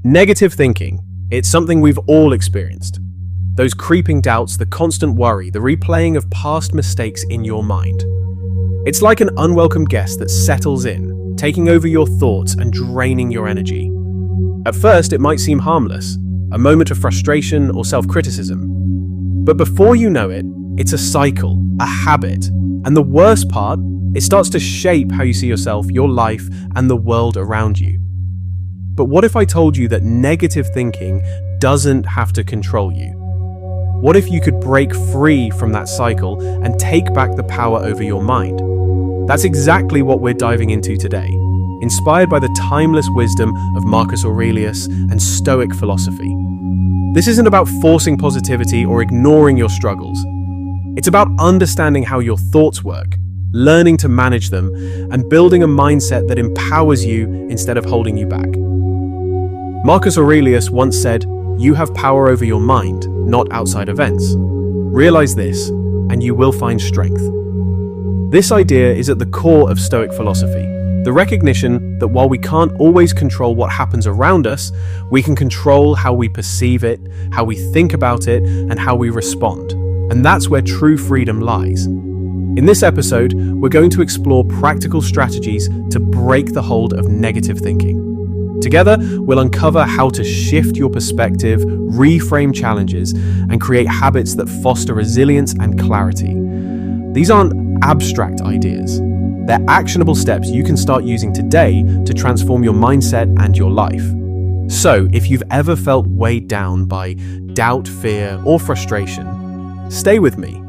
Negative thinking. It's something we've all experienced. Those creeping doubts, the constant worry, the replaying of past mistakes in your mind. It's like an unwelcome guest that settles in, taking over your thoughts and draining your energy. At first, it might seem harmless, a moment of frustration or self-criticism. But before you know it, it's a cycle, a habit, and the worst part, it starts to shape how you see yourself, your life, and the world around you. But what if I told you that negative thinking doesn't have to control you? What if you could break free from that cycle and take back the power over your mind? That's exactly what we're diving into today, inspired by the timeless wisdom of Marcus Aurelius and Stoic philosophy. This isn't about forcing positivity or ignoring your struggles. It's about understanding how your thoughts work, learning to manage them, and building a mindset that empowers you instead of holding you back. Marcus Aurelius once said, "You have power over your mind, not outside events. Realize this, and you will find strength." This idea is at the core of Stoic philosophy, the recognition that while we can't always control what happens around us, we can control how we perceive it, how we think about it, and how we respond. And that's where true freedom lies. In this episode, we're going to explore practical strategies to break the hold of negative thinking. Together, we'll uncover how to shift your perspective, reframe challenges, and create habits that foster resilience and clarity. These aren't abstract ideas. They're actionable steps you can start using today to transform your mindset and your life. So, if you've ever felt weighed down by doubt, fear, or frustration, stay with me.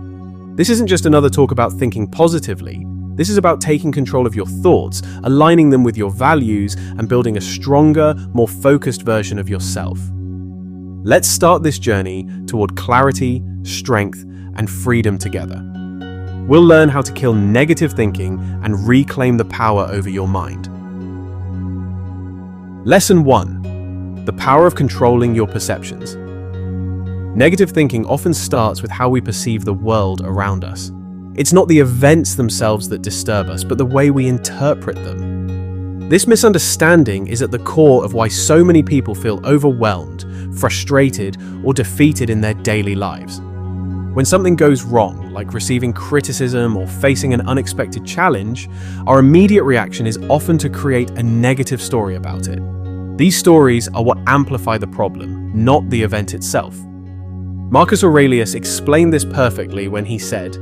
This isn't just another talk about thinking positively. This is about taking control of your thoughts, aligning them with your values, and building a stronger, more focused version of yourself. Let's start this journey toward clarity, strength, and freedom together. We'll learn how to kill negative thinking and reclaim the power over your mind. Lesson 1. The power of controlling your perceptions. Negative thinking often starts with how we perceive the world around us. It's not the events themselves that disturb us, but the way we interpret them. This misunderstanding is at the core of why so many people feel overwhelmed, frustrated, or defeated in their daily lives. When something goes wrong, like receiving criticism or facing an unexpected challenge, our immediate reaction is often to create a negative story about it. These stories are what amplify the problem, not the event itself. Marcus Aurelius explained this perfectly when he said,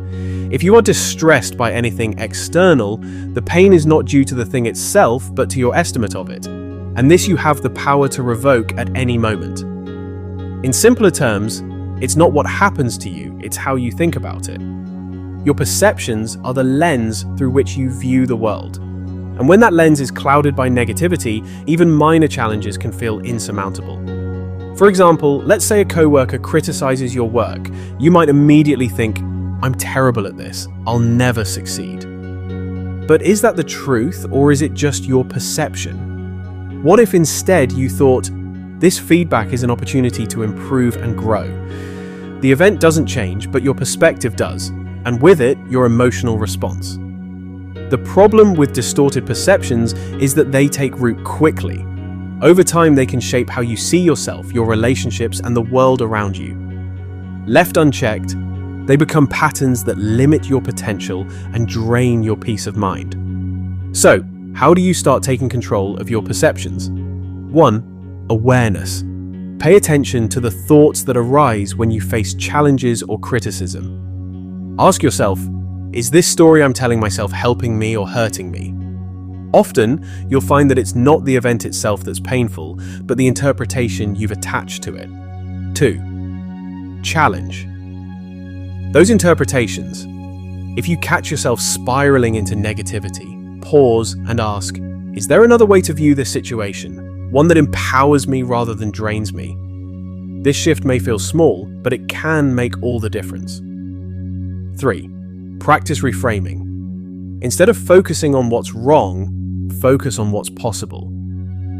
"If you are distressed by anything external, the pain is not due to the thing itself, but to your estimate of it, and this you have the power to revoke at any moment." In simpler terms, it's not what happens to you, it's how you think about it. Your perceptions are the lens through which you view the world. And when that lens is clouded by negativity, even minor challenges can feel insurmountable. For example, let's say a coworker criticizes your work. You might immediately think, "I'm terrible at this, I'll never succeed." But is that the truth, or is it just your perception? What if instead you thought, "This feedback is an opportunity to improve and grow"? The event doesn't change, but your perspective does, and with it, your emotional response. The problem with distorted perceptions is that they take root quickly. Over time, they can shape how you see yourself, your relationships, and the world around you. Left unchecked, they become patterns that limit your potential and drain your peace of mind. So, how do you start taking control of your perceptions? 1. Awareness. Pay attention to the thoughts that arise when you face challenges or criticism. Ask yourself, is this story I'm telling myself helping me or hurting me? Often, you'll find that it's not the event itself that's painful, but the interpretation you've attached to it. 2. Challenge. Those interpretations. If you catch yourself spiraling into negativity, pause and ask, is there another way to view this situation? One that empowers me rather than drains me? This shift may feel small, but it can make all the difference. 3. Practice reframing. Instead of focusing on what's wrong, focus on what's possible.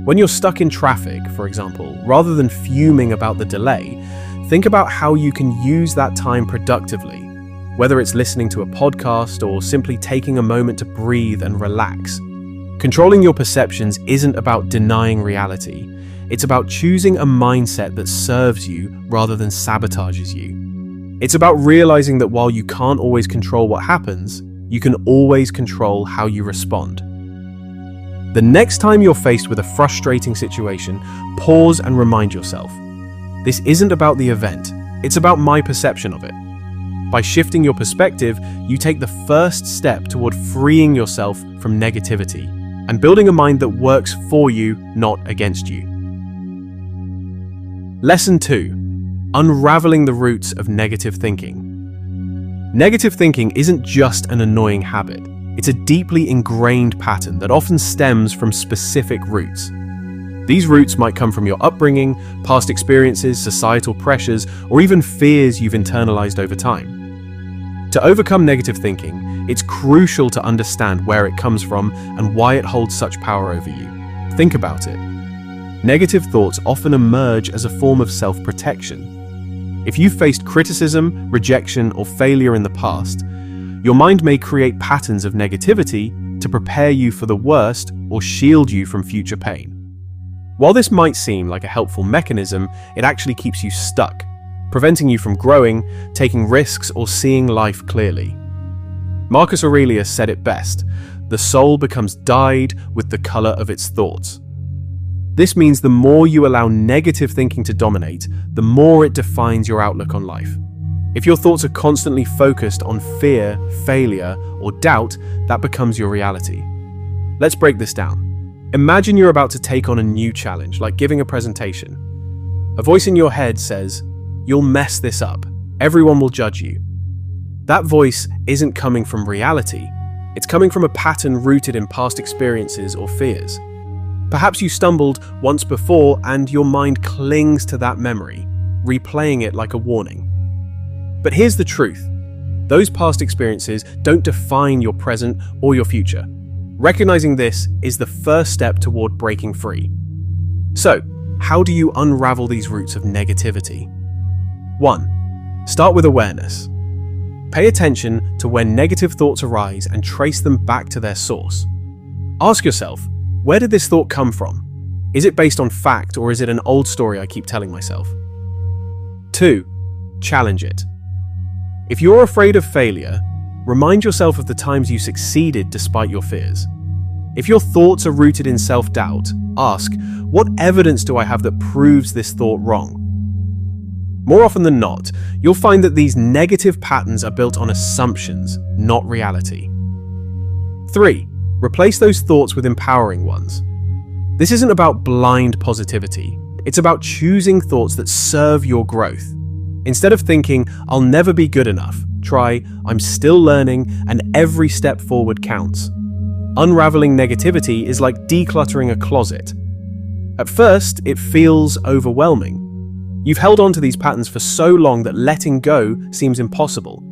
When you're stuck in traffic, for example, rather than fuming about the delay, think about how you can use that time productively, whether it's listening to a podcast or simply taking a moment to breathe and relax. Controlling your perceptions isn't about denying reality. It's about choosing a mindset that serves you rather than sabotages you. It's about realizing that while you can't always control what happens, you can always control how you respond. The next time you're faced with a frustrating situation, pause and remind yourself, this isn't about the event, it's about my perception of it. By shifting your perspective, you take the first step toward freeing yourself from negativity and building a mind that works for you, not against you. Lesson 2. Unraveling the roots of negative thinking. Negative thinking isn't just an annoying habit. It's a deeply ingrained pattern that often stems from specific roots. These roots might come from your upbringing, past experiences, societal pressures, or even fears you've internalized over time. To overcome negative thinking, it's crucial to understand where it comes from and why it holds such power over you. Think about it. Negative thoughts often emerge as a form of self-protection. If you've faced criticism, rejection, or failure in the past, your mind may create patterns of negativity to prepare you for the worst or shield you from future pain. While this might seem like a helpful mechanism, it actually keeps you stuck, preventing you from growing, taking risks, or seeing life clearly. Marcus Aurelius said it best, "The soul becomes dyed with the color of its thoughts." This means the more you allow negative thinking to dominate, the more it defines your outlook on life. If your thoughts are constantly focused on fear, failure, or doubt, that becomes your reality. Let's break this down. Imagine you're about to take on a new challenge, like giving a presentation. A voice in your head says, "You'll mess this up. Everyone will judge you." That voice isn't coming from reality. It's coming from a pattern rooted in past experiences or fears. Perhaps you stumbled once before and your mind clings to that memory, replaying it like a warning. But here's the truth. Those past experiences don't define your present or your future. Recognizing this is the first step toward breaking free. So, how do you unravel these roots of negativity? 1. Start with awareness. Pay attention to when negative thoughts arise and trace them back to their source. Ask yourself, where did this thought come from? Is it based on fact or is it an old story I keep telling myself? 2. Challenge it. If you're afraid of failure, remind yourself of the times you succeeded despite your fears. If your thoughts are rooted in self-doubt, ask, what evidence do I have that proves this thought wrong? More often than not, you'll find that these negative patterns are built on assumptions, not reality. 3. Replace those thoughts with empowering ones. This isn't about blind positivity. It's about choosing thoughts that serve your growth. Instead of thinking, "I'll never be good enough," try, "I'm still learning and every step forward counts." Unraveling negativity is like decluttering a closet. At first, it feels overwhelming. You've held on to these patterns for so long that letting go seems impossible.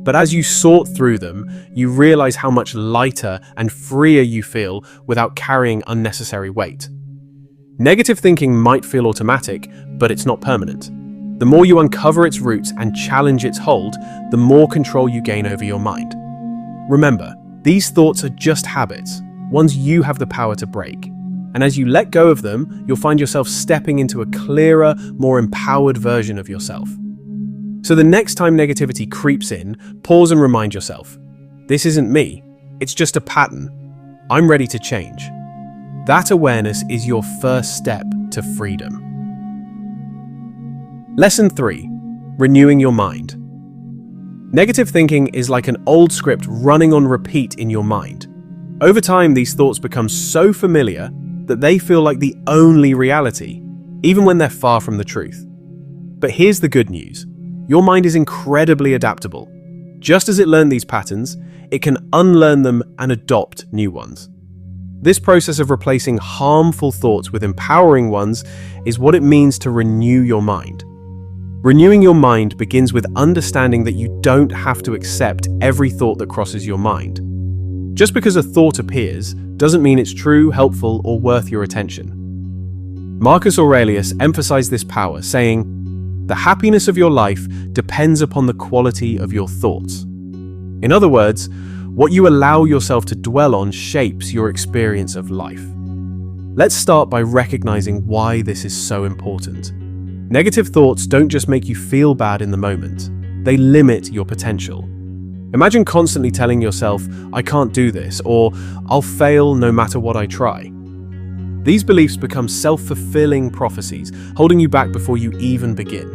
But as you sort through them, you realize how much lighter and freer you feel without carrying unnecessary weight. Negative thinking might feel automatic, but it's not permanent. The more you uncover its roots and challenge its hold, the more control you gain over your mind. Remember, these thoughts are just habits, ones you have the power to break. And as you let go of them, you'll find yourself stepping into a clearer, more empowered version of yourself. So the next time negativity creeps in, pause and remind yourself, this isn't me, it's just a pattern. I'm ready to change. That awareness is your first step to freedom. Lesson 3. Renewing your mind. Negative thinking is like an old script running on repeat in your mind. Over time, these thoughts become so familiar that they feel like the only reality, even when they're far from the truth. But here's the good news. Your mind is incredibly adaptable. Just as it learned these patterns, it can unlearn them and adopt new ones. This process of replacing harmful thoughts with empowering ones is what it means to renew your mind. Renewing your mind begins with understanding that you don't have to accept every thought that crosses your mind. Just because a thought appears doesn't mean it's true, helpful, or worth your attention. Marcus Aurelius emphasized this power, saying, "The happiness of your life depends upon the quality of your thoughts." In other words, what you allow yourself to dwell on shapes your experience of life. Let's start by recognizing why this is so important. Negative thoughts don't just make you feel bad in the moment, they limit your potential. Imagine constantly telling yourself, "I can't do this," or "I'll fail no matter what I try." These beliefs become self-fulfilling prophecies, holding you back before you even begin.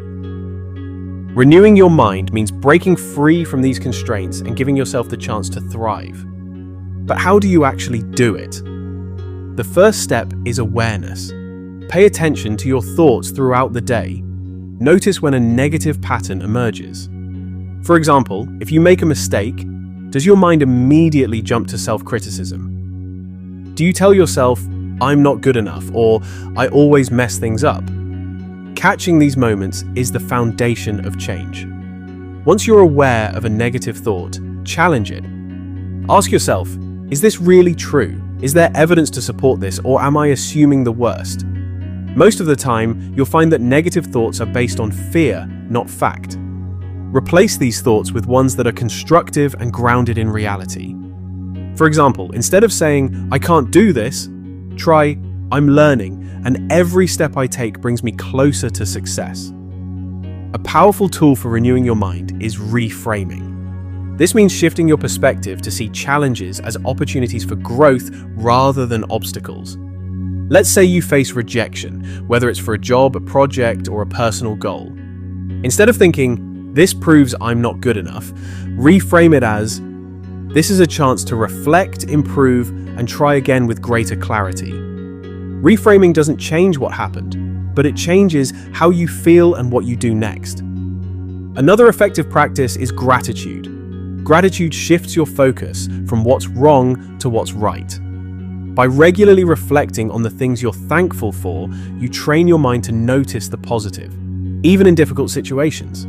Renewing your mind means breaking free from these constraints and giving yourself the chance to thrive. But how do you actually do it? The first step is awareness. Pay attention to your thoughts throughout the day. Notice when a negative pattern emerges. For example, if you make a mistake, does your mind immediately jump to self-criticism? Do you tell yourself, "I'm not good enough," or "I always mess things up"? Catching these moments is the foundation of change. Once you're aware of a negative thought, challenge it. Ask yourself, is this really true? Is there evidence to support this, or am I assuming the worst? Most of the time, you'll find that negative thoughts are based on fear, not fact. Replace these thoughts with ones that are constructive and grounded in reality. For example, instead of saying, "I can't do this," try, "I'm learning, and every step I take brings me closer to success." A powerful tool for renewing your mind is reframing. This means shifting your perspective to see challenges as opportunities for growth rather than obstacles. Let's say you face rejection, whether it's for a job, a project, or a personal goal. Instead of thinking, "This proves I'm not good enough," reframe it as, "This is a chance to reflect, improve, and try again with greater clarity." Reframing doesn't change what happened, but it changes how you feel and what you do next. Another effective practice is gratitude. Gratitude shifts your focus from what's wrong to what's right. By regularly reflecting on the things you're thankful for, you train your mind to notice the positive, even in difficult situations.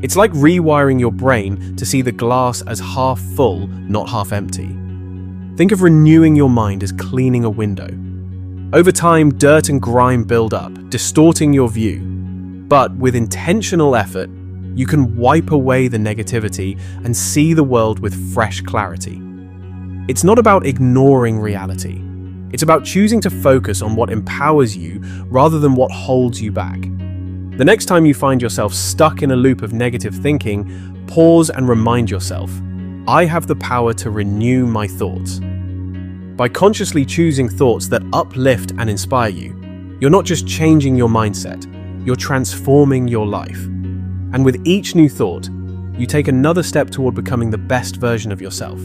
It's like rewiring your brain to see the glass as half full, not half empty. Think of renewing your mind as cleaning a window. Over time, dirt and grime build up, distorting your view. But with intentional effort, you can wipe away the negativity and see the world with fresh clarity. It's not about ignoring reality. It's about choosing to focus on what empowers you rather than what holds you back. The next time you find yourself stuck in a loop of negative thinking, pause and remind yourself, "I have the power to renew my thoughts." By consciously choosing thoughts that uplift and inspire you, you're not just changing your mindset, you're transforming your life. And with each new thought, you take another step toward becoming the best version of yourself.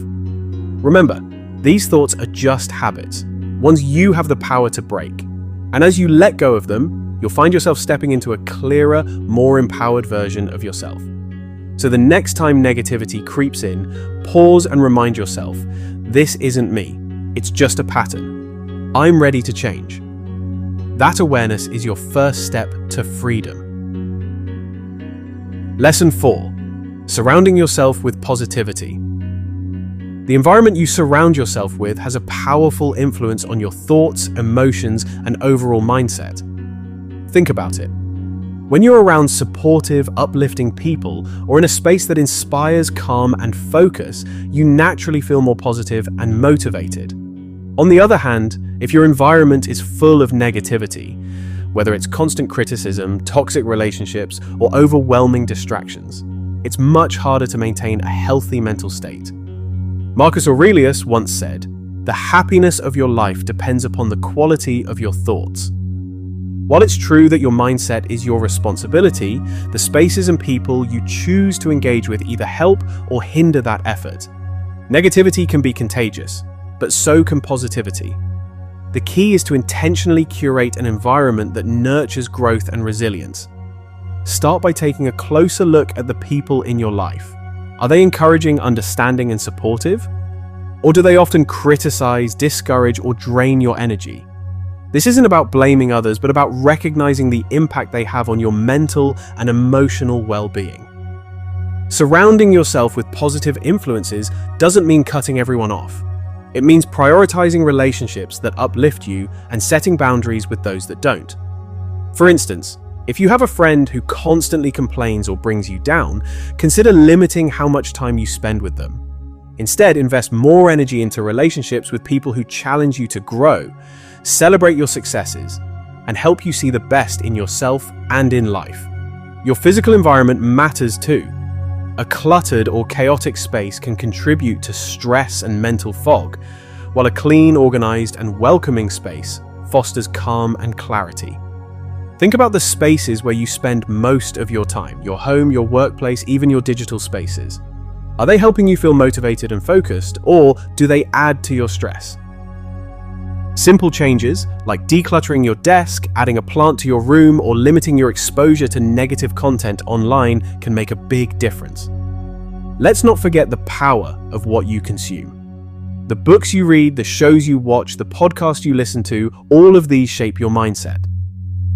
Remember, these thoughts are just habits, ones you have the power to break. And as you let go of them, you'll find yourself stepping into a clearer, more empowered version of yourself. So the next time negativity creeps in, pause and remind yourself, "This isn't me. It's just a pattern. I'm ready to change." That awareness is your first step to freedom. Lesson 4. Surrounding yourself with positivity. The environment you surround yourself with has a powerful influence on your thoughts, emotions, and overall mindset. Think about it. When you're around supportive, uplifting people, or in a space that inspires calm and focus, you naturally feel more positive and motivated. On the other hand, if your environment is full of negativity, whether it's constant criticism, toxic relationships, or overwhelming distractions, it's much harder to maintain a healthy mental state. Marcus Aurelius once said, "The happiness of your life depends upon the quality of your thoughts." While it's true that your mindset is your responsibility, the spaces and people you choose to engage with either help or hinder that effort. Negativity can be contagious, but so can positivity. The key is to intentionally curate an environment that nurtures growth and resilience. Start by taking a closer look at the people in your life. Are they encouraging, understanding, and supportive? Or do they often criticize, discourage, or drain your energy? This isn't about blaming others, but about recognizing the impact they have on your mental and emotional well-being. Surrounding yourself with positive influences doesn't mean cutting everyone off. It means prioritizing relationships that uplift you and setting boundaries with those that don't. For instance, if you have a friend who constantly complains or brings you down, consider limiting how much time you spend with them. Instead, invest more energy into relationships with people who challenge you to grow. celebrate your successes, and help you see the best in yourself and in life. Your physical environment matters too. A cluttered or chaotic space can contribute to stress and mental fog, while a clean, organized, and welcoming space fosters calm and clarity. Think about the spaces where you spend most of your time, your home, your workplace, even your digital spaces. Are they helping you feel motivated and focused, or do they add to your stress? Simple changes, like decluttering your desk, adding a plant to your room, or limiting your exposure to negative content online, can make a big difference. Let's not forget the power of what you consume. The books you read, the shows you watch, the podcasts you listen to, all of these shape your mindset.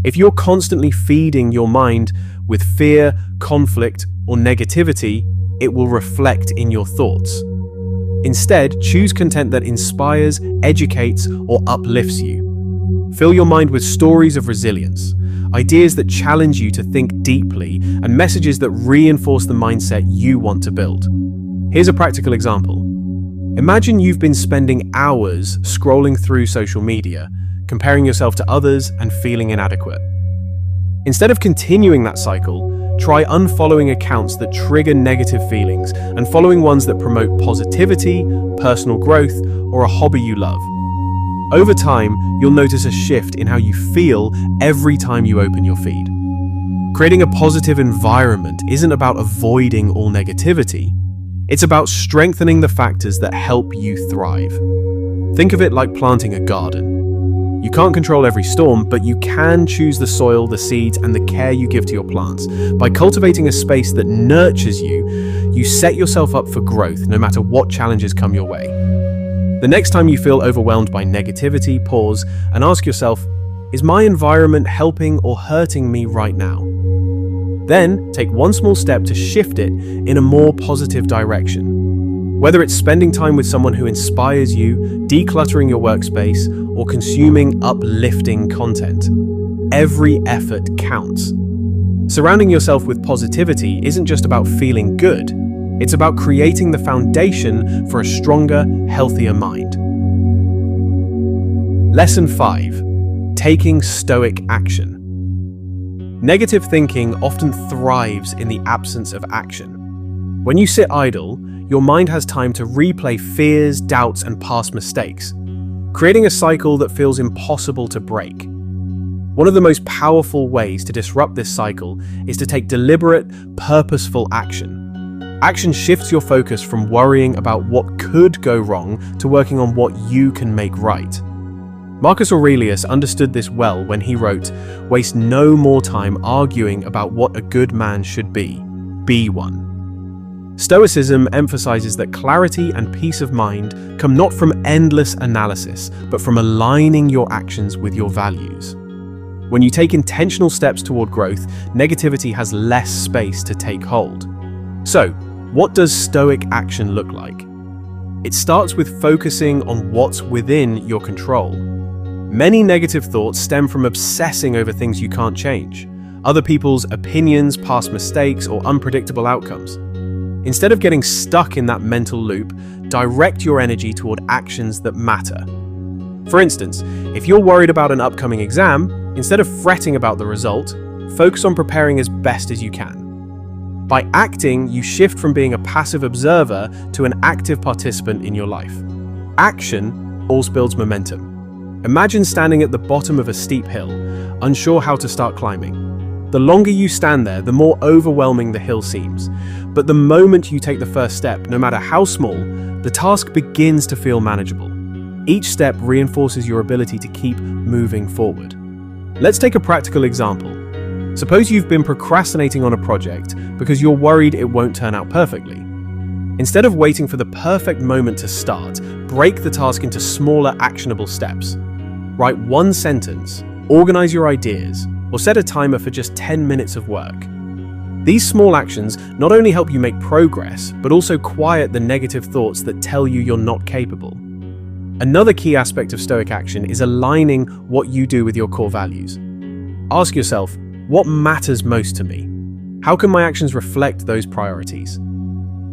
If you're constantly feeding your mind with fear, conflict, or negativity, it will reflect in your thoughts. Instead, choose content that inspires, educates, or uplifts you. Fill your mind with stories of resilience, ideas that challenge you to think deeply, and messages that reinforce the mindset you want to build. Here's a practical example. Imagine you've been spending hours scrolling through social media, comparing yourself to others and feeling inadequate. Instead of continuing that cycle, try unfollowing accounts that trigger negative feelings and following ones that promote positivity, personal growth, or a hobby you love. Over time, you'll notice a shift in how you feel every time you open your feed. Creating a positive environment isn't about avoiding all negativity. It's about strengthening the factors that help you thrive. Think of it like planting a garden. You can't control every storm, but you can choose the soil, the seeds, and the care you give to your plants. By cultivating a space that nurtures you, you set yourself up for growth no matter what challenges come your way. The next time you feel overwhelmed by negativity, pause and ask yourself, is my environment helping or hurting me right now? Then take one small step to shift it in a more positive direction. Whether it's spending time with someone who inspires you, decluttering your workspace, or consuming uplifting content, every effort counts. Surrounding yourself with positivity isn't just about feeling good, it's about creating the foundation for a stronger, healthier mind. Lesson 5. Taking Stoic action. Negative thinking often thrives in the absence of action. When you sit idle, your mind has time to replay fears, doubts, and past mistakes, creating a cycle that feels impossible to break. One of the most powerful ways to disrupt this cycle is to take deliberate, purposeful action. Action shifts your focus from worrying about what could go wrong to working on what you can make right. Marcus Aurelius understood this well when he wrote, "Waste no more time arguing about what a good man should be one." Stoicism emphasizes that clarity and peace of mind come not from endless analysis, but from aligning your actions with your values. When you take intentional steps toward growth, negativity has less space to take hold. So, what does Stoic action look like? It starts with focusing on what's within your control. Many negative thoughts stem from obsessing over things you can't change, other people's opinions, past mistakes, or unpredictable outcomes. Instead of getting stuck in that mental loop, direct your energy toward actions that matter. For instance, if you're worried about an upcoming exam, instead of fretting about the result, focus on preparing as best as you can. By acting, you shift from being a passive observer to an active participant in your life. Action also builds momentum. Imagine standing at the bottom of a steep hill, unsure how to start climbing. The longer you stand there, the more overwhelming the hill seems. But the moment you take the first step, no matter how small, the task begins to feel manageable. Each step reinforces your ability to keep moving forward. Let's take a practical example. Suppose you've been procrastinating on a project because you're worried it won't turn out perfectly. Instead of waiting for the perfect moment to start, break the task into smaller, actionable steps. Write one sentence, organize your ideas, or set a timer for just 10 minutes of work. These small actions not only help you make progress, but also quiet the negative thoughts that tell you you're not capable. Another key aspect of Stoic action is aligning what you do with your core values. Ask yourself, what matters most to me? How can my actions reflect those priorities?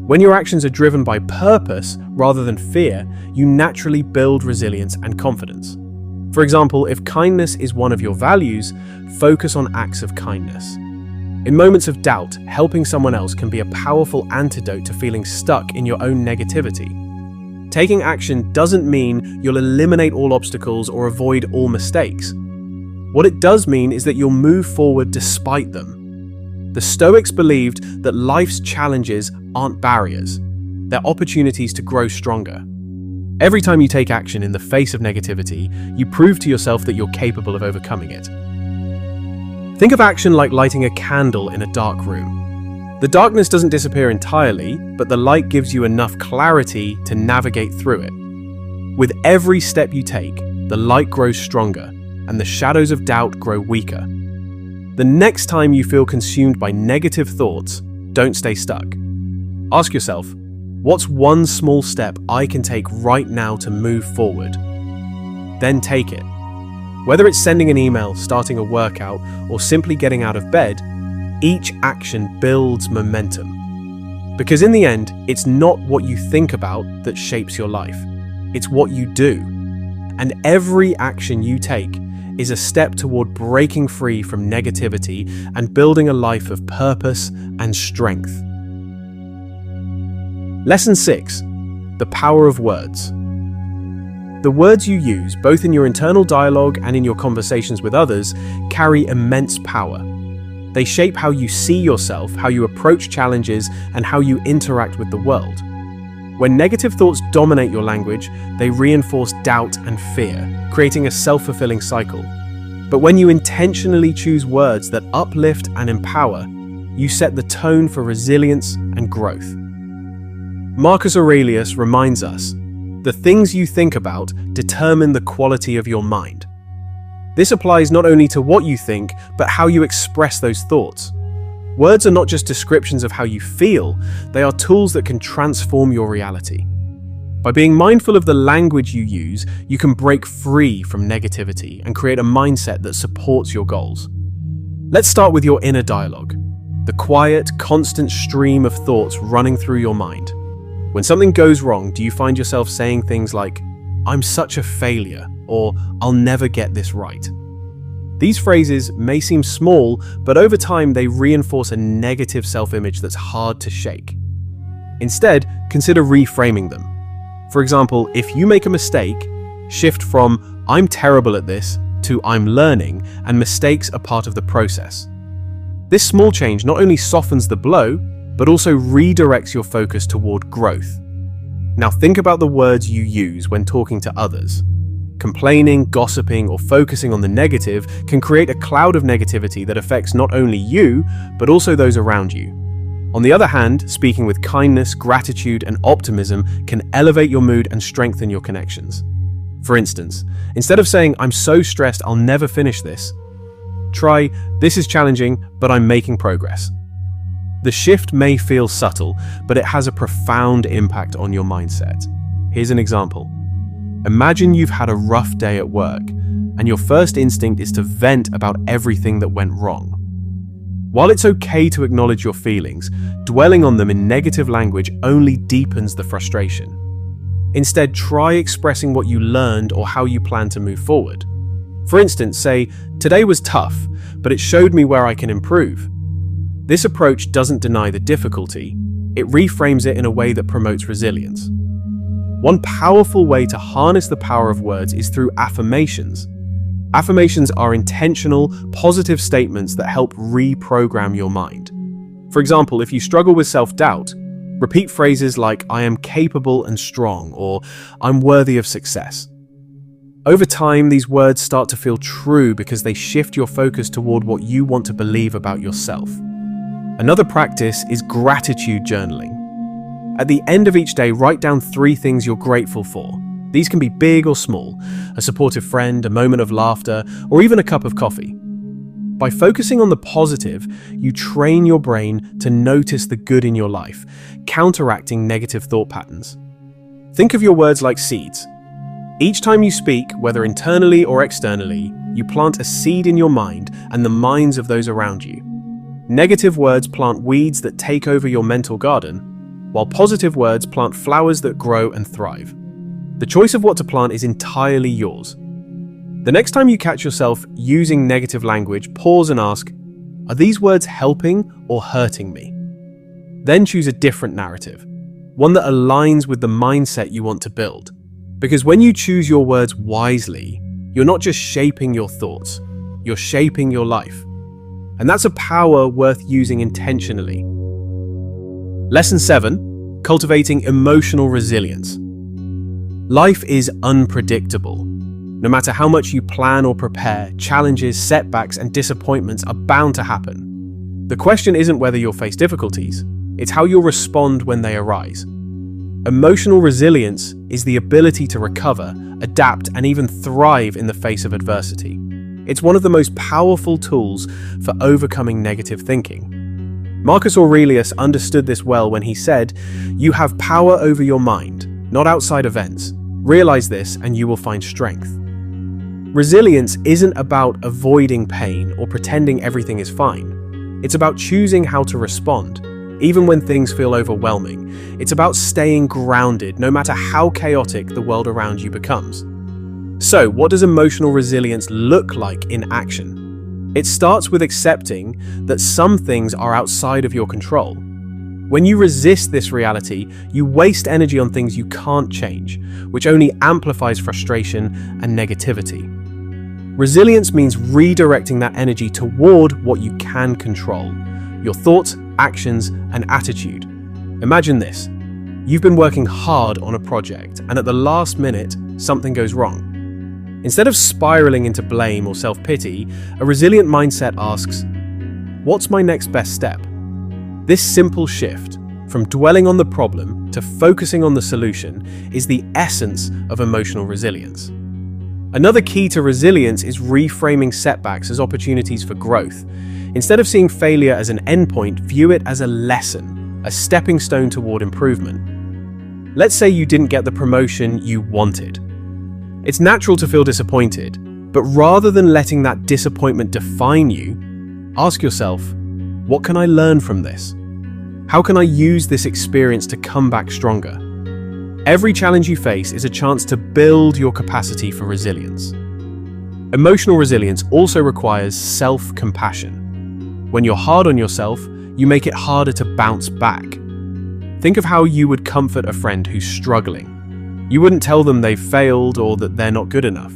When your actions are driven by purpose rather than fear, you naturally build resilience and confidence. For example, if kindness is one of your values, focus on acts of kindness. In moments of doubt, helping someone else can be a powerful antidote to feeling stuck in your own negativity. Taking action doesn't mean you'll eliminate all obstacles or avoid all mistakes. What it does mean is that you'll move forward despite them. The Stoics believed that life's challenges aren't barriers, they're opportunities to grow stronger. Every time you take action in the face of negativity, you prove to yourself that you're capable of overcoming it. Think of action like lighting a candle in a dark room. The darkness doesn't disappear entirely, but the light gives you enough clarity to navigate through it. With every step you take, the light grows stronger, and the shadows of doubt grow weaker. The next time you feel consumed by negative thoughts, don't stay stuck. Ask yourself, what's one small step I can take right now to move forward? Then take it. Whether it's sending an email, starting a workout, or simply getting out of bed, each action builds momentum. Because in the end, it's not what you think about that shapes your life. It's what you do. And every action you take is a step toward breaking free from negativity and building a life of purpose and strength. Lesson 6. The power of words. The words you use, both in your internal dialogue and in your conversations with others, carry immense power. They shape how you see yourself, how you approach challenges, and how you interact with the world. When negative thoughts dominate your language, they reinforce doubt and fear, creating a self-fulfilling cycle. But when you intentionally choose words that uplift and empower, you set the tone for resilience and growth. Marcus Aurelius reminds us, the things you think about determine the quality of your mind. This applies not only to what you think, but how you express those thoughts. Words are not just descriptions of how you feel, they are tools that can transform your reality. By being mindful of the language you use, you can break free from negativity and create a mindset that supports your goals. Let's start with your inner dialogue, the quiet, constant stream of thoughts running through your mind. When something goes wrong, do you find yourself saying things like, "I'm such a failure," or "I'll never get this right"? These phrases may seem small, but over time they reinforce a negative self-image that's hard to shake. Instead, consider reframing them. For example, if you make a mistake, shift from "I'm terrible at this" to "I'm learning," and mistakes are part of the process. This small change not only softens the blow, but also redirects your focus toward growth. Now think about the words you use when talking to others. Complaining, gossiping, or focusing on the negative can create a cloud of negativity that affects not only you, but also those around you. On the other hand, speaking with kindness, gratitude, and optimism can elevate your mood and strengthen your connections. For instance, instead of saying, "I'm so stressed, I'll never finish this," try, "This is challenging, but I'm making progress." The shift may feel subtle, but it has a profound impact on your mindset. Here's an example. Imagine you've had a rough day at work, and your first instinct is to vent about everything that went wrong. While it's okay to acknowledge your feelings, dwelling on them in negative language only deepens the frustration. Instead, try expressing what you learned or how you plan to move forward. For instance, say, "Today was tough, but it showed me where I can improve." This approach doesn't deny the difficulty, it reframes it in a way that promotes resilience. One powerful way to harness the power of words is through affirmations. Affirmations are intentional, positive statements that help reprogram your mind. For example, if you struggle with self-doubt, repeat phrases like "I am capable and strong" or "I'm worthy of success." Over time, these words start to feel true because they shift your focus toward what you want to believe about yourself. Another practice is gratitude journaling. At the end of each day, write down 3 things you're grateful for. These can be big or small: a supportive friend, a moment of laughter, or even a cup of coffee. By focusing on the positive, you train your brain to notice the good in your life, counteracting negative thought patterns. Think of your words like seeds. Each time you speak, whether internally or externally, you plant a seed in your mind and the minds of those around you. Negative words plant weeds that take over your mental garden, while positive words plant flowers that grow and thrive. The choice of what to plant is entirely yours. The next time you catch yourself using negative language, pause and ask, are these words helping or hurting me? Then choose a different narrative, one that aligns with the mindset you want to build. Because when you choose your words wisely, you're not just shaping your thoughts, you're shaping your life. And that's a power worth using intentionally. Lesson 7, cultivating emotional resilience. Life is unpredictable. No matter how much you plan or prepare, challenges, setbacks, and disappointments are bound to happen. The question isn't whether you'll face difficulties, it's how you'll respond when they arise. Emotional resilience is the ability to recover, adapt, and even thrive in the face of adversity. It's one of the most powerful tools for overcoming negative thinking. Marcus Aurelius understood this well when he said, "You have power over your mind, not outside events. Realize this and you will find strength." Resilience isn't about avoiding pain or pretending everything is fine. It's about choosing how to respond, even when things feel overwhelming. It's about staying grounded, no matter how chaotic the world around you becomes. So, what does emotional resilience look like in action? It starts with accepting that some things are outside of your control. When you resist this reality, you waste energy on things you can't change, which only amplifies frustration and negativity. Resilience means redirecting that energy toward what you can control: your thoughts, actions, and attitude. Imagine this. You've been working hard on a project, and at the last minute, something goes wrong. Instead of spiraling into blame or self-pity, a resilient mindset asks, what's my next best step? This simple shift, from dwelling on the problem to focusing on the solution, is the essence of emotional resilience. Another key to resilience is reframing setbacks as opportunities for growth. Instead of seeing failure as an endpoint, view it as a lesson, a stepping stone toward improvement. Let's say you didn't get the promotion you wanted. It's natural to feel disappointed, but rather than letting that disappointment define you, ask yourself, what can I learn from this? How can I use this experience to come back stronger? Every challenge you face is a chance to build your capacity for resilience. Emotional resilience also requires self-compassion. When you're hard on yourself, you make it harder to bounce back. Think of how you would comfort a friend who's struggling. You wouldn't tell them they've failed or that they're not good enough.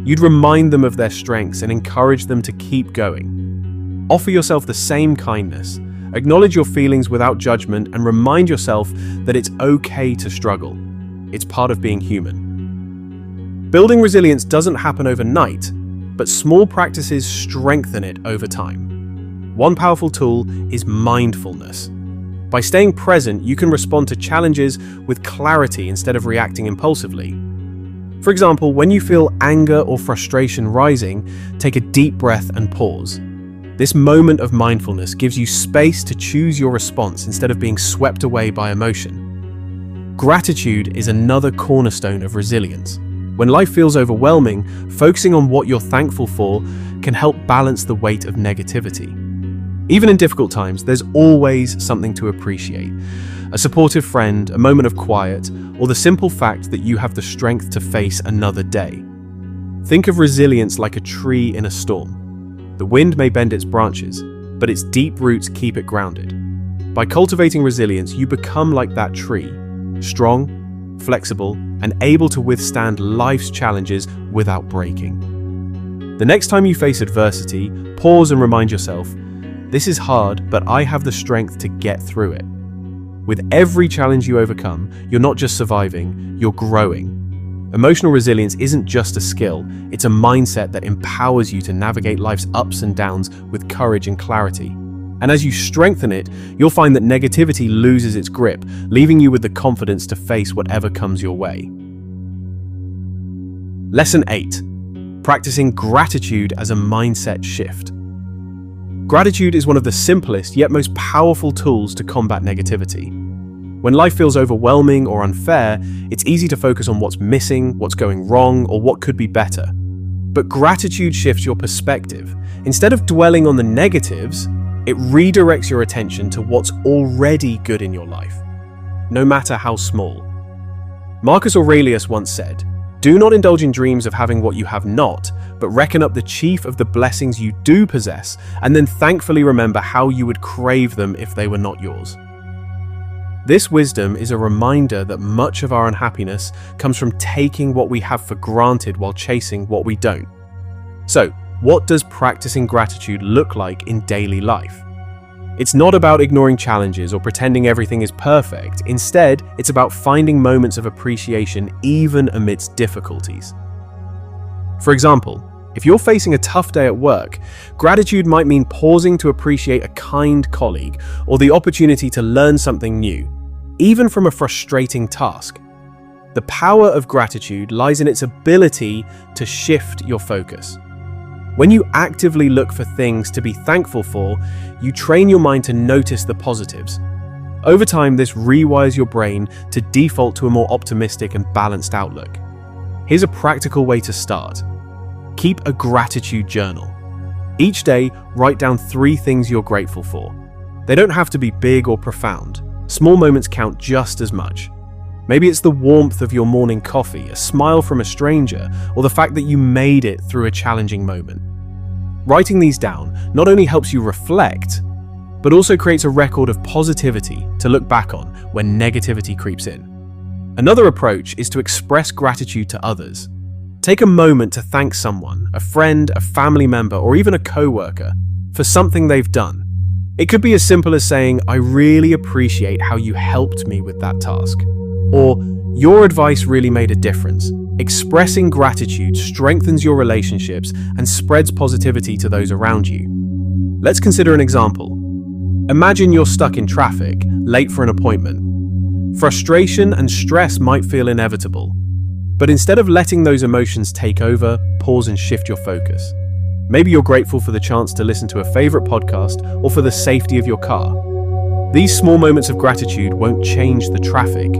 You'd remind them of their strengths and encourage them to keep going. Offer yourself the same kindness. Acknowledge your feelings without judgment and remind yourself that it's okay to struggle. It's part of being human. Building resilience doesn't happen overnight, but small practices strengthen it over time. One powerful tool is mindfulness. By staying present, you can respond to challenges with clarity instead of reacting impulsively. For example, when you feel anger or frustration rising, take a deep breath and pause. This moment of mindfulness gives you space to choose your response instead of being swept away by emotion. Gratitude is another cornerstone of resilience. When life feels overwhelming, focusing on what you're thankful for can help balance the weight of negativity. Even in difficult times, there's always something to appreciate. A supportive friend, a moment of quiet, or the simple fact that you have the strength to face another day. Think of resilience like a tree in a storm. The wind may bend its branches, but its deep roots keep it grounded. By cultivating resilience, you become like that tree, strong, flexible, and able to withstand life's challenges without breaking. The next time you face adversity, pause and remind yourself, this is hard, but I have the strength to get through it. With every challenge you overcome, you're not just surviving, you're growing. Emotional resilience isn't just a skill, it's a mindset that empowers you to navigate life's ups and downs with courage and clarity. And as you strengthen it, you'll find that negativity loses its grip, leaving you with the confidence to face whatever comes your way. Lesson 8. Practicing gratitude as a mindset shift. Gratitude is one of the simplest yet most powerful tools to combat negativity. When life feels overwhelming or unfair, it's easy to focus on what's missing, what's going wrong, or what could be better. But gratitude shifts your perspective. Instead of dwelling on the negatives, it redirects your attention to what's already good in your life, no matter how small. Marcus Aurelius once said, Do not indulge in dreams of having what you have not, but reckon up the chief of the blessings you do possess, and then thankfully remember how you would crave them if they were not yours. This wisdom is a reminder that much of our unhappiness comes from taking what we have for granted while chasing what we don't. So, what does practicing gratitude look like in daily life? It's not about ignoring challenges or pretending everything is perfect. Instead, it's about finding moments of appreciation even amidst difficulties. For example, if you're facing a tough day at work, gratitude might mean pausing to appreciate a kind colleague or the opportunity to learn something new, even from a frustrating task. The power of gratitude lies in its ability to shift your focus. When you actively look for things to be thankful for, you train your mind to notice the positives. Over time, this rewires your brain to default to a more optimistic and balanced outlook. Here's a practical way to start. Keep a gratitude journal. Each day, write down 3 things you're grateful for. They don't have to be big or profound. Small moments count just as much. Maybe it's the warmth of your morning coffee, a smile from a stranger, or the fact that you made it through a challenging moment. Writing these down not only helps you reflect, but also creates a record of positivity to look back on when negativity creeps in. Another approach is to express gratitude to others. Take a moment to thank someone, a friend, a family member, or even a coworker, for something they've done. It could be as simple as saying, "I really appreciate how you helped me with that task," or "Your advice really made a difference." Expressing gratitude strengthens your relationships and spreads positivity to those around you. Let's consider an example. Imagine you're stuck in traffic, late for an appointment. Frustration and stress might feel inevitable, but instead of letting those emotions take over, pause and shift your focus. Maybe you're grateful for the chance to listen to a favorite podcast or for the safety of your car. These small moments of gratitude won't change the traffic,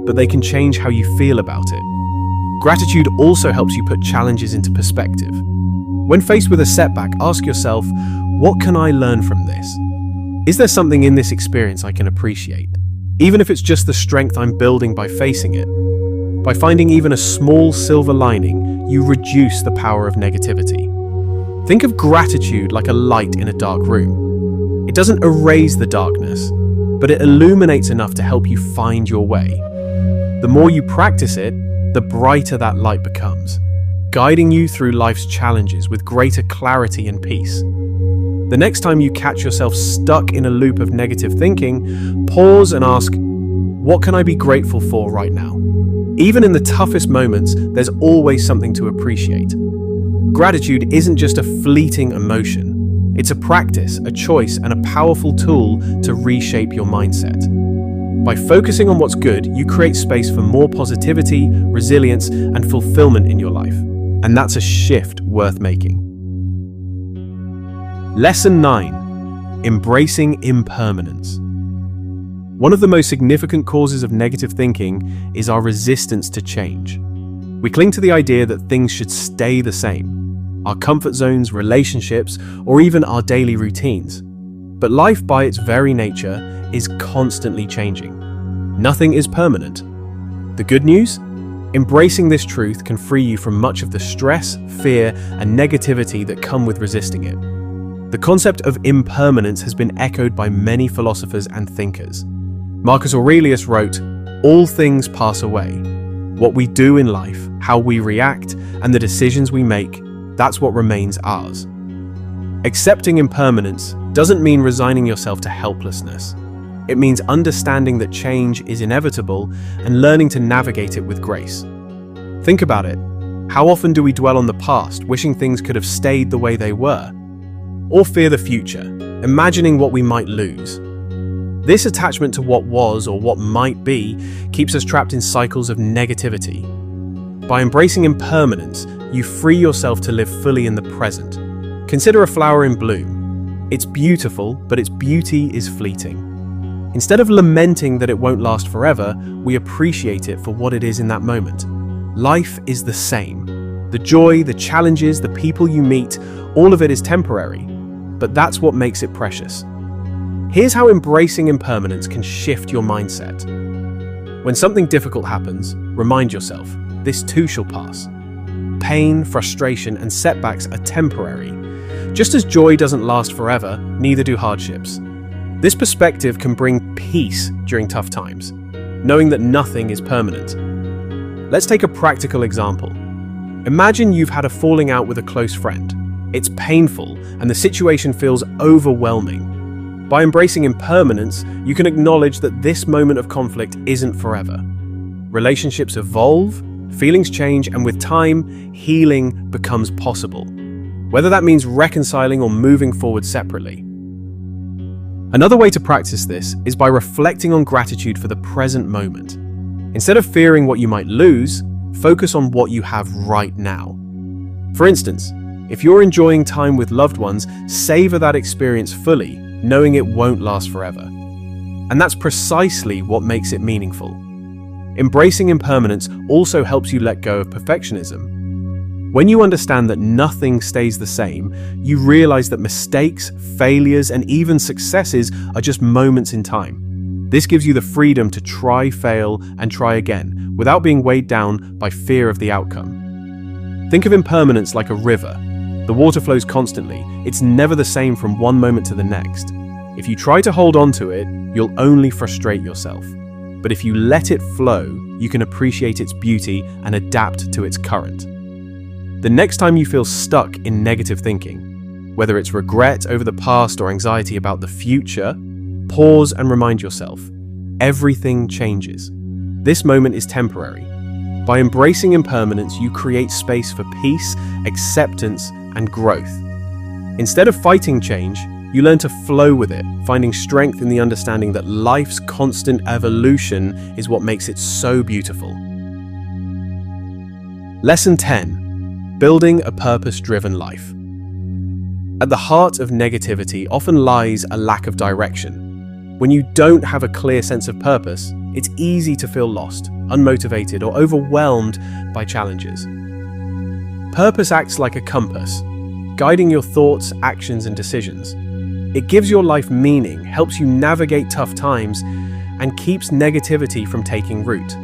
but they can change how you feel about it. Gratitude also helps you put challenges into perspective. When faced with a setback, ask yourself, what can I learn from this? Is there something in this experience I can appreciate? Even if it's just the strength I'm building by facing it. By finding even a small silver lining, you reduce the power of negativity. Think of gratitude like a light in a dark room. It doesn't erase the darkness, but it illuminates enough to help you find your way. The more you practice it, the brighter that light becomes, guiding you through life's challenges with greater clarity and peace. The next time you catch yourself stuck in a loop of negative thinking, pause and ask, what can I be grateful for right now? Even in the toughest moments, there's always something to appreciate. Gratitude isn't just a fleeting emotion. It's a practice, a choice, and a powerful tool to reshape your mindset. By focusing on what's good, you create space for more positivity, resilience, and fulfillment in your life. And that's a shift worth making. Lesson 9. Embracing impermanence. One of the most significant causes of negative thinking is our resistance to change. We cling to the idea that things should stay the same. Our comfort zones, relationships, or even our daily routines. But life by its very nature is constantly changing. Nothing is permanent. The good news? Embracing this truth can free you from much of the stress, fear, and negativity that come with resisting it. The concept of impermanence has been echoed by many philosophers and thinkers. Marcus Aurelius wrote, "All things pass away. What we do in life, how we react, and the decisions we make, that's what remains ours." Accepting impermanence doesn't mean resigning yourself to helplessness. It means understanding that change is inevitable and learning to navigate it with grace. Think about it. How often do we dwell on the past, wishing things could have stayed the way they were? Or fear the future, imagining what we might lose? This attachment to what was or what might be keeps us trapped in cycles of negativity. By embracing impermanence, you free yourself to live fully in the present. Consider a flower in bloom. It's beautiful, but its beauty is fleeting. Instead of lamenting that it won't last forever, we appreciate it for what it is in that moment. Life is the same. The joy, the challenges, the people you meet, all of it is temporary, but that's what makes it precious. Here's how embracing impermanence can shift your mindset. When something difficult happens, remind yourself, this too shall pass. Pain, frustration, and setbacks are temporary. Just as joy doesn't last forever, neither do hardships. This perspective can bring peace during tough times, knowing that nothing is permanent. Let's take a practical example. Imagine you've had a falling out with a close friend. It's painful, and the situation feels overwhelming. By embracing impermanence, you can acknowledge that this moment of conflict isn't forever. Relationships evolve, feelings change, and with time, healing becomes possible, whether that means reconciling or moving forward separately. Another way to practice this is by reflecting on gratitude for the present moment. Instead of fearing what you might lose, focus on what you have right now. For instance, if you're enjoying time with loved ones, savor that experience fully, knowing it won't last forever. And that's precisely what makes it meaningful. Embracing impermanence also helps you let go of perfectionism. When you understand that nothing stays the same, you realize that mistakes, failures, and even successes are just moments in time. This gives you the freedom to try, fail, and try again, without being weighed down by fear of the outcome. Think of impermanence like a river. The water flows constantly. It's never the same from one moment to the next. If you try to hold on to it, you'll only frustrate yourself. But if you let it flow, you can appreciate its beauty and adapt to its current. The next time you feel stuck in negative thinking, whether it's regret over the past or anxiety about the future, pause and remind yourself, everything changes. This moment is temporary. By embracing impermanence, you create space for peace, acceptance, and growth. Instead of fighting change, you learn to flow with it, finding strength in the understanding that life's constant evolution is what makes it so beautiful. Lesson 10. Building a purpose-driven life. At the heart of negativity often lies a lack of direction. When you don't have a clear sense of purpose, it's easy to feel lost, unmotivated, or overwhelmed by challenges. Purpose acts like a compass, guiding your thoughts, actions, and decisions. It gives your life meaning, helps you navigate tough times, and keeps negativity from taking root.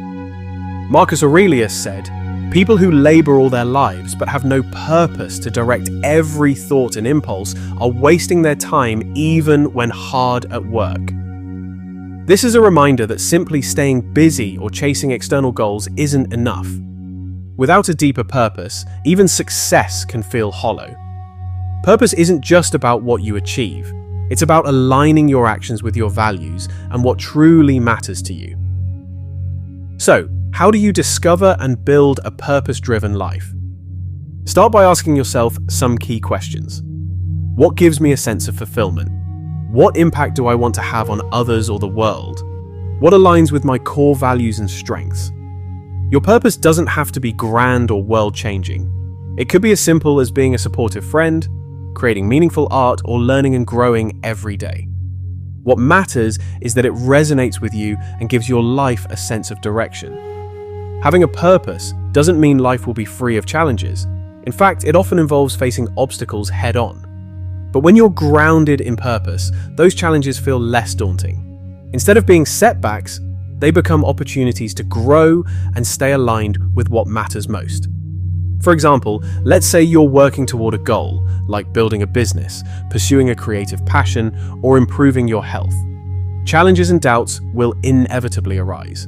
Marcus Aurelius said, "People who labor all their lives but have no purpose to direct every thought and impulse are wasting their time even when hard at work." This is a reminder that simply staying busy or chasing external goals isn't enough. Without a deeper purpose, even success can feel hollow. Purpose isn't just about what you achieve. It's about aligning your actions with your values and what truly matters to you. So, how do you discover and build a purpose-driven life? Start by asking yourself some key questions. What gives me a sense of fulfillment? What impact do I want to have on others or the world? What aligns with my core values and strengths? Your purpose doesn't have to be grand or world-changing. It could be as simple as being a supportive friend, creating meaningful art, or learning and growing every day. What matters is that it resonates with you and gives your life a sense of direction. Having a purpose doesn't mean life will be free of challenges. In fact, it often involves facing obstacles head-on. But when you're grounded in purpose, those challenges feel less daunting. Instead of being setbacks, they become opportunities to grow and stay aligned with what matters most. For example, let's say you're working toward a goal, like building a business, pursuing a creative passion, or improving your health. Challenges and doubts will inevitably arise.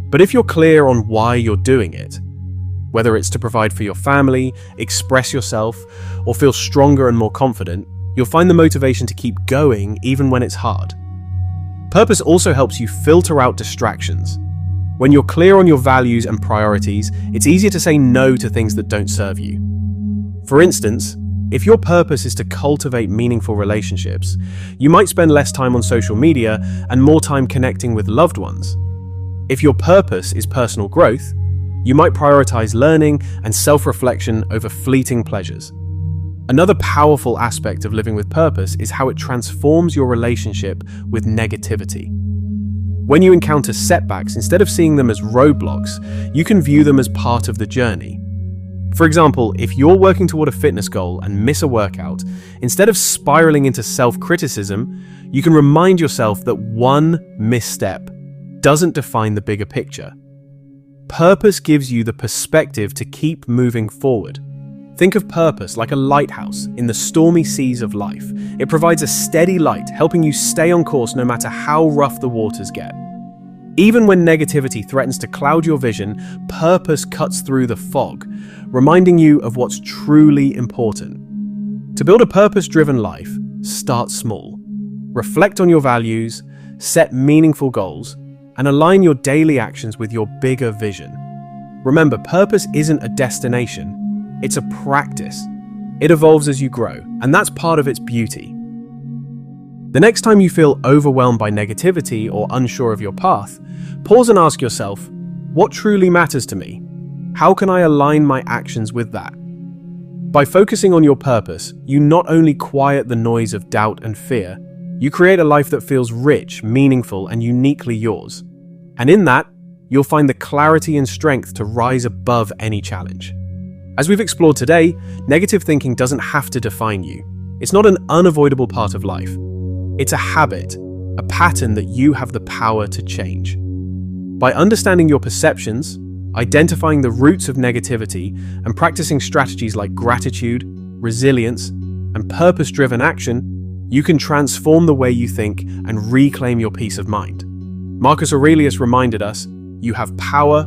But if you're clear on why you're doing it, whether it's to provide for your family, express yourself, or feel stronger and more confident, you'll find the motivation to keep going even when it's hard. Purpose also helps you filter out distractions. When you're clear on your values and priorities, it's easier to say no to things that don't serve you. For instance, if your purpose is to cultivate meaningful relationships, you might spend less time on social media and more time connecting with loved ones. If your purpose is personal growth, you might prioritize learning and self-reflection over fleeting pleasures. Another powerful aspect of living with purpose is how it transforms your relationship with negativity. When you encounter setbacks, instead of seeing them as roadblocks, you can view them as part of the journey. For example, if you're working toward a fitness goal and miss a workout, instead of spiraling into self-criticism, you can remind yourself that one misstep doesn't define the bigger picture. Purpose gives you the perspective to keep moving forward. Think of purpose like a lighthouse in the stormy seas of life. It provides a steady light, helping you stay on course no matter how rough the waters get. Even when negativity threatens to cloud your vision, purpose cuts through the fog, reminding you of what's truly important. To build a purpose-driven life, start small. Reflect on your values, set meaningful goals, and align your daily actions with your bigger vision. Remember, purpose isn't a destination, it's a practice. It evolves as you grow, and that's part of its beauty. The next time you feel overwhelmed by negativity or unsure of your path, pause and ask yourself, what truly matters to me? How can I align my actions with that? By focusing on your purpose, you not only quiet the noise of doubt and fear, you create a life that feels rich, meaningful, and uniquely yours. And in that, you'll find the clarity and strength to rise above any challenge. As we've explored today, negative thinking doesn't have to define you. It's not an unavoidable part of life. It's a habit, a pattern that you have the power to change. By understanding your perceptions, identifying the roots of negativity, and practicing strategies like gratitude, resilience, and purpose-driven action, you can transform the way you think and reclaim your peace of mind. Marcus Aurelius reminded us, you have power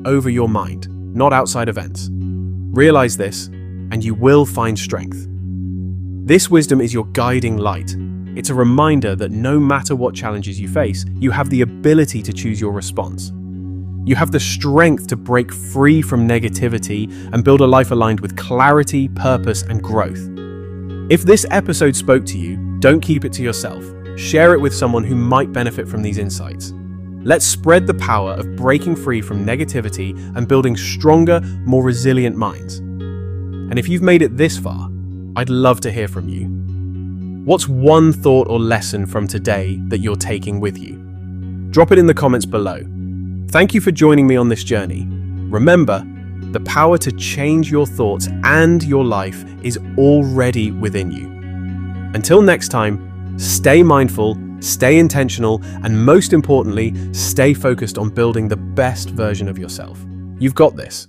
over your mind, not outside events. Realize this, and you will find strength. This wisdom is your guiding light. It's a reminder that no matter what challenges you face, you have the ability to choose your response. You have the strength to break free from negativity and build a life aligned with clarity, purpose, and growth. If this episode spoke to you, don't keep it to yourself. Share it with someone who might benefit from these insights. Let's spread the power of breaking free from negativity and building stronger, more resilient minds. And if you've made it this far, I'd love to hear from you. What's one thought or lesson from today that you're taking with you? Drop it in the comments below. Thank you for joining me on this journey. Remember, the power to change your thoughts and your life is already within you. Until next time, stay mindful, stay intentional, and most importantly, stay focused on building the best version of yourself. You've got this.